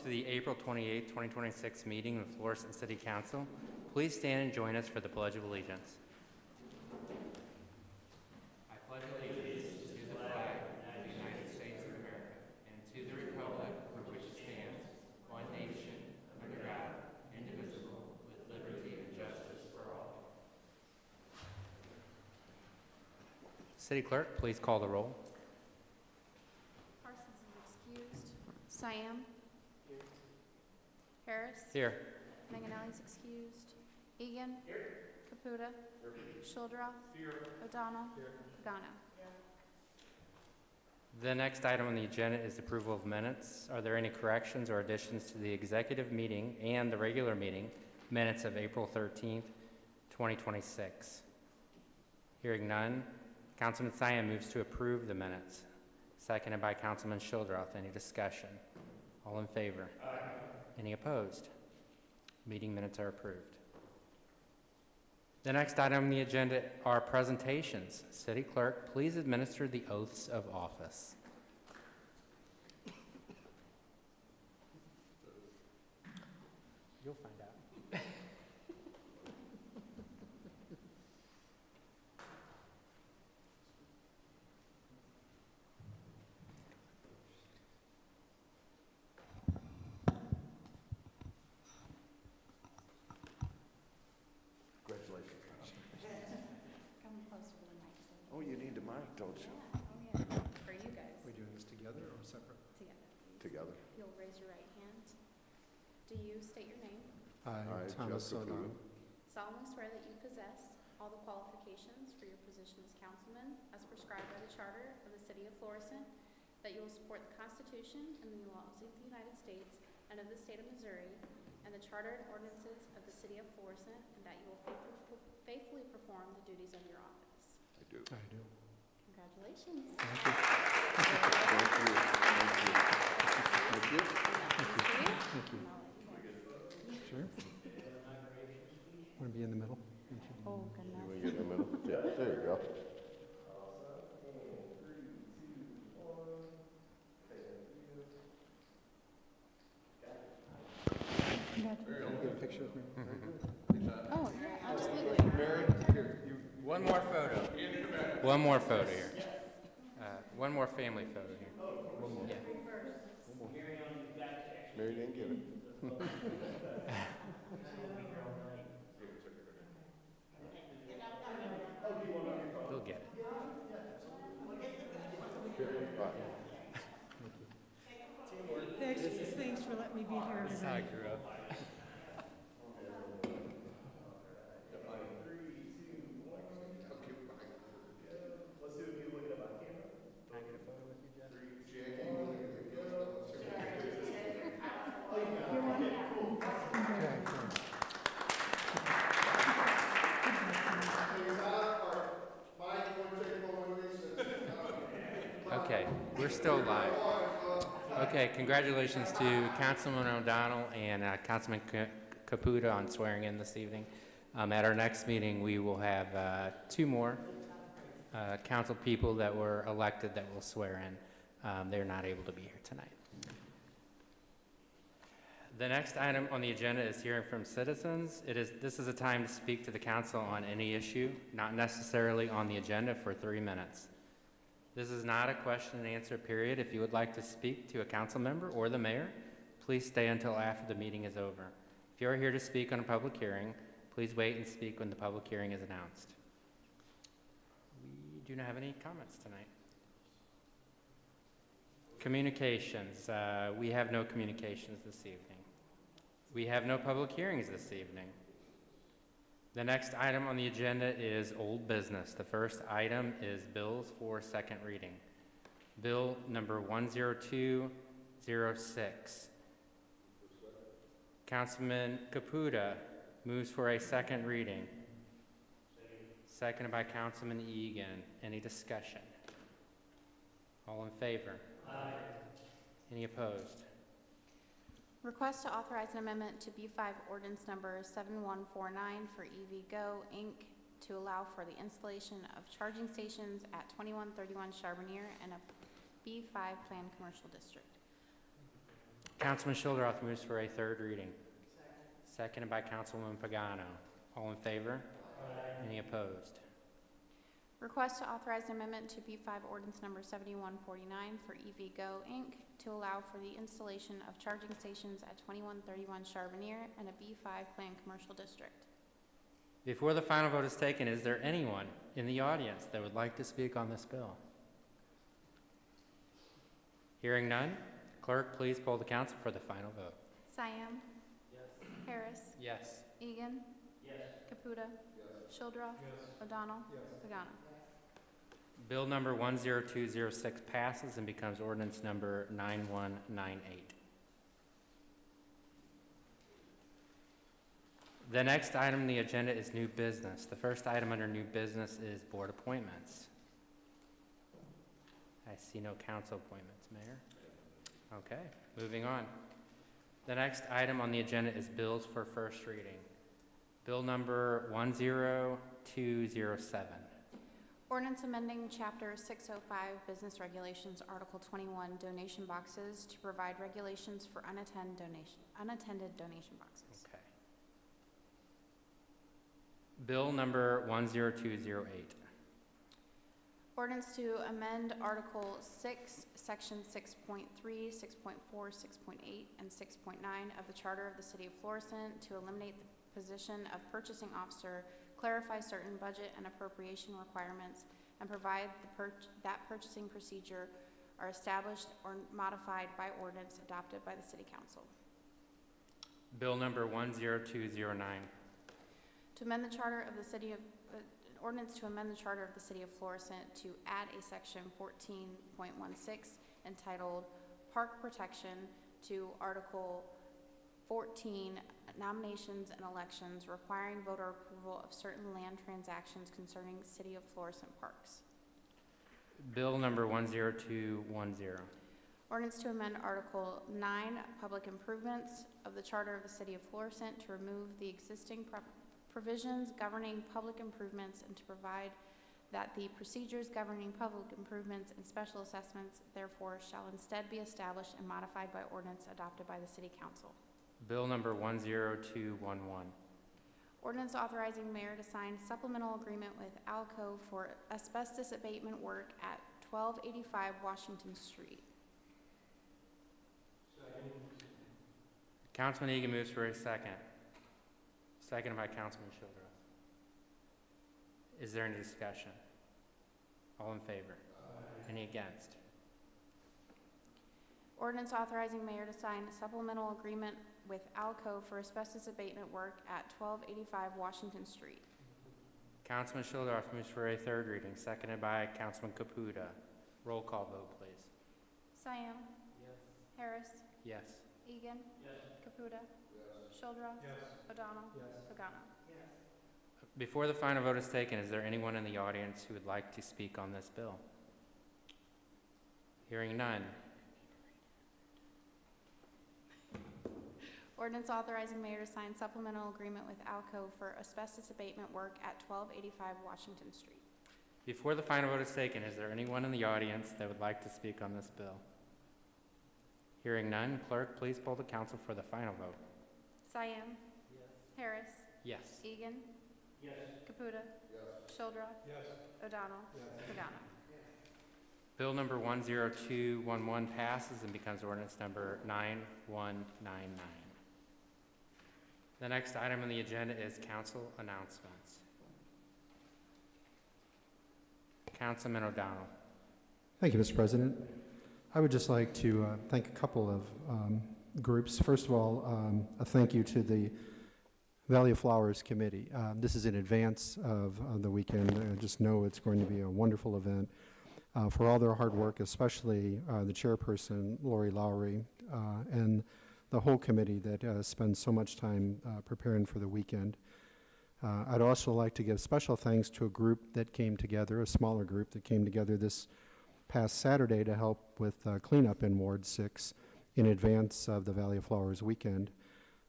to the April 28, 2026 meeting of Florissant City Council. Please stand and join us for the Pledge of Allegiance. I pledge allegiance to the flag of the United States of America and to the republic for which it stands, one nation, under God, indivisible, with liberty and justice for all. City Clerk, please call the roll. Parsons is excused. Siam. Here. Harris. Here. Manganelli's excused. Egan. Here. Caputa. Here. Shuldroff. Here. O'Donnell. Here. Pagano. The next item on the agenda is approval of minutes. Are there any corrections or additions to the executive meeting and the regular meeting minutes of April 13th, 2026? Hearing none, Councilman Siam moves to approve the minutes. Seconded by Councilman Shuldroff. Any discussion? All in favor? Aye. Any opposed? Meeting minutes are approved. The next item on the agenda are presentations. City Clerk, please administer the oaths of office. You'll find out. Come closer to the mic. Oh, you need the mic, don't you? Yeah. Oh, yeah. For you guys. Are we doing this together or separate? Together. Together. You'll raise your right hand. Do you state your name? I, Thomas Jeff Caputa. O'Donnell, Solemnly swear that you possess all the qualifications for your position as councilman as prescribed by the Charter of the City of Florissant, that you will support the Constitution and the laws of the United States and of the State of Missouri, and the Charter and ordinances of the City of Florissant, and that you will faithfully perform the duties of your office. I do. I do. Congratulations. Thank you. Thank you. Thank you. Sure. Want to be in the middle? Oh, You goodness. want to get in the middle? Yeah, there you go. Can you get a picture of me? Oh, yeah, absolutely. One more photo. One more photo here. One more family photo here. Yeah. Mary didn't get it. They'll get it. Thanks for letting me be here. This is how I grew up. Okay, we're still live. Okay, congratulations to Councilman O'Donnell and Councilman Caputa on swearing in this evening. At our next meeting, we will have two more council people that were elected that will swear in. They're not able to be here tonight. The next item on the agenda is hearing from citizens. This is a time to speak to the council on any issue, not necessarily on the agenda, for 3 minutes. This is not a question and answer period. If you would like to speak to a council member or the mayor, please stay until after the meeting is over. If you are here to speak on a public hearing, please wait and speak when the public hearing is announced. We do not have any comments tonight. Communications. We have no communications this evening. We have no public hearings this evening. The next item on the agenda is old business. The first item is bills for second reading. Bill number 10206. Councilman Caputa moves for a second reading. Seconded by Councilman Egan. Any discussion? All in favor? Aye. Any opposed? Request to authorize an amendment to B5 ordinance number 7149 for EVgo, Inc. to allow for the installation of charging stations at 2131 Charbonnier and a B5 planned commercial district. Councilman Schilderoth moves for a third reading. Seconded by Councilwoman Pagano. All in favor? Any opposed? Request to authorize an amendment to B5 ordinance number 7149 for EV Go, Inc. to allow for the installation of charging stations at 2131 Charbonnier and a B5 planned commercial district. Before the final vote is taken, is there anyone in the audience that would like to speak on this bill? Hearing none, clerk, please poll the council for the final vote. Siam, Harris. Yes. Egan. Caputa. Shildroth. O'Donnell. Pagano. Bill number 10206 passes and becomes ordinance number 9198. The next item on the agenda is new business. The first item under new business is board appointments. I see no council appointments, Mayor. Okay, moving on. The next item on the agenda is bills for first reading. Bill number 10207. Ordinance amending Chapter 605 Business Regulations, Article 21, donation boxes to provide regulations for unattended donation boxes. Okay. Bill number 10208. Ordinance to amend Article 6, Section 6.3, 6.4, 6.8, and 6.9 of the Charter of the City of Florissant to eliminate the position of purchasing officer, clarify certain budget and appropriation requirements, and provide that purchasing procedure are established or modified by ordinance adopted by the City Council. Bill number 10209. To amend the Charter of the City of ordinance to amend the Charter of the City of Florissant to add a section 14.16 entitled Park Protection to Article 14, Nominations and Elections, requiring voter approval of certain land transactions concerning City of Florissant parks. Bill number 10210. Ordinance to amend Article 9, Public Improvements of the Charter of the City of Florissant to remove the existing provisions governing public improvements and to provide that the procedures governing public improvements and special assessments therefore shall instead be established and modified by ordinance adopted by the City Council. Bill number 10211. Ordinance authorizing mayor to sign supplemental agreement with ALCO for asbestos abatement work at 1285 Washington Street. Councilman Egan moves for a second. Seconded by Councilman Schilderoth. Is there any discussion? All in favor? Any against? Ordinance authorizing mayor to sign a supplemental agreement with ALCO for asbestos abatement work at 1285 Washington Street. Councilman Schilderoth moves for a third reading, seconded by Councilman Caputa. Roll call vote, please. Siam. Harris. Yes. Egan. Caputa. Shildroth. O'Donnell. Pagano. Before the final vote is taken, is there anyone in the audience who would like to speak on this bill? Hearing none. Ordinance authorizing mayor to sign supplemental agreement with ALCO for asbestos abatement work at 1285 Washington Street. Before the final vote is taken, is there anyone in the audience that would like to speak on this bill? Hearing none, clerk, please poll the council for the final vote. Siam. Harris. Yes. Egan. Caputa. Shildroth. O'Donnell. Pagano. Bill number 10211 passes and becomes ordinance number 9199. The next item on the agenda is council announcements. Councilman O'Donnell. Thank you, Mr. President. I would just like to thank a couple of groups. First of all, a thank you to the Valley of Flowers Committee. This is in advance of the weekend. I just know it's going to be a wonderful event for all their hard work, especially the chairperson, Lori Lowry, and the whole committee that spends so much time preparing for the weekend. I'd also like to give special thanks to a group that came together, a smaller group that came together this past Saturday to help with cleanup in Ward 6 in advance of the Valley of Flowers weekend.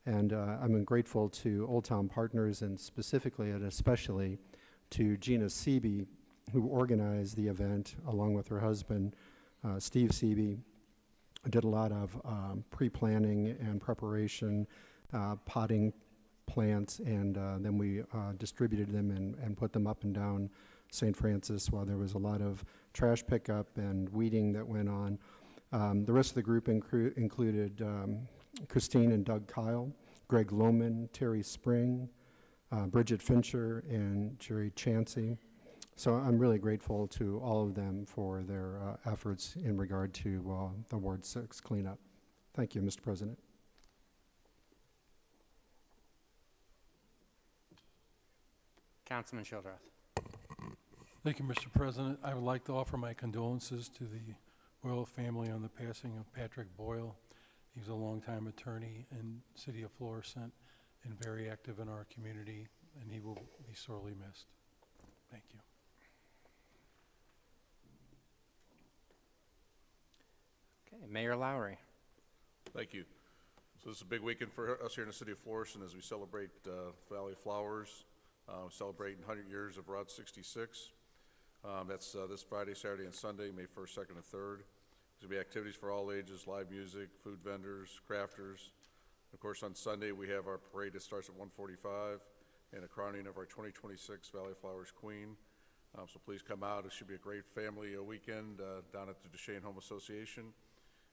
And I'm grateful to Old Town Partners and specifically and especially to Gina Seeby, who organized the event along with her husband, Steve Seeby. did a lot of pre-planning and preparation, potting plants, and then we distributed them and put them up and down St. Francis while there was a lot of trash pickup and weeding that went on. The rest of the group included Christine and Doug Kyle, Greg Lohman, Terry Spring, Bridget Fincher, and Jerry Chansey. So I'm really grateful to all of them for their efforts in regard to the Ward 6 cleanup. Thank you, Mr. President. Councilman Childrath. Thank you, Mr. President. I would like to offer my condolences to the Boyle family on the passing of Patrick Boyle. He was a longtime attorney in the city of Florissant and very active in our community, and he will be sorely missed. Thank you. Okay, Mayor Lowry. Thank you. So this is a big weekend for us here in the city of Florissant as we celebrate Valley of Flowers, celebrating 100 years of Route 66. That's this Friday, Saturday, and Sunday, May 1st, 2nd, and 3rd. There's going to be activities for all ages, live music, food vendors, crafters. Of course, on Sunday, we have our parade that starts at 1:45 and a crowning of our 2026 Valley of Flowers Queen. So please come out. It should be a great family weekend down at the Duchesne Home Association.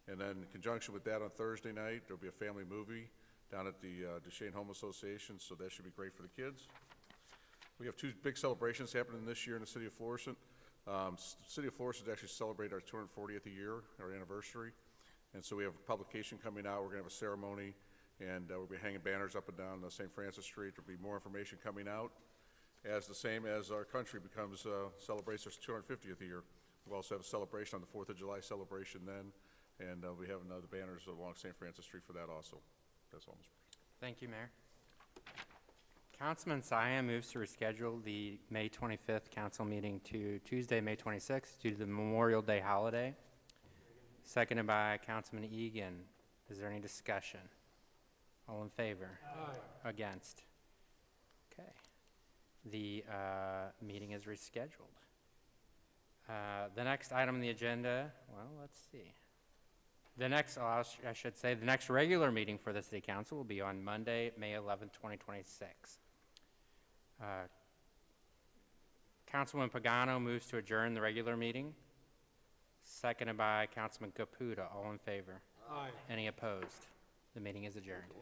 And then in conjunction with that, on Thursday night, there'll be a family movie down at the Duchesne Home Association, so that should be great for the kids. We have two big celebrations happening this year in the city of Florissant. City of Florissant actually celebrated our 240th year, our anniversary. And so we have a publication coming out. We're going to have a ceremony, and we'll be hanging banners up and down St. Francis Street. There'll be more information coming out. As the same as our country celebrates its 250th year. We'll also have a celebration on the 4th of July celebration then. And we have another banners along St. Francis Street for that also. That's all, Mr. President. Thank you, Mayor. Councilman Siam moves to reschedule the May 25th council meeting to Tuesday, May 26th due to the Memorial Day holiday. Seconded by Councilman Egan. Is there any discussion? All in favor? Aye. Against? Okay. The meeting is rescheduled. The next item on the agenda, well, let's see. The next, I should say, the next regular meeting for the City Council will be on Monday, May 11th, 2026. Councilman Pagano moves to adjourn the regular meeting. Seconded by Councilman Caputa. All in favor? Aye. Any opposed? The meeting is adjourned.